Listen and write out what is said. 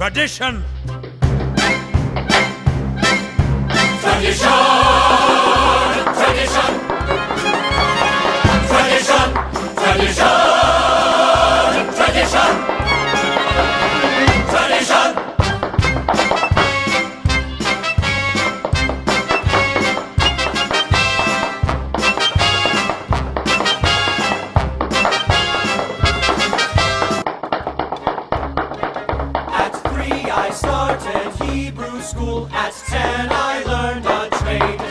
Tradition! Tradition! Tradition! Tradition! Tradition! Tradition! Tradition! At 3 I started Hebrew school. At 10 I learned a trade.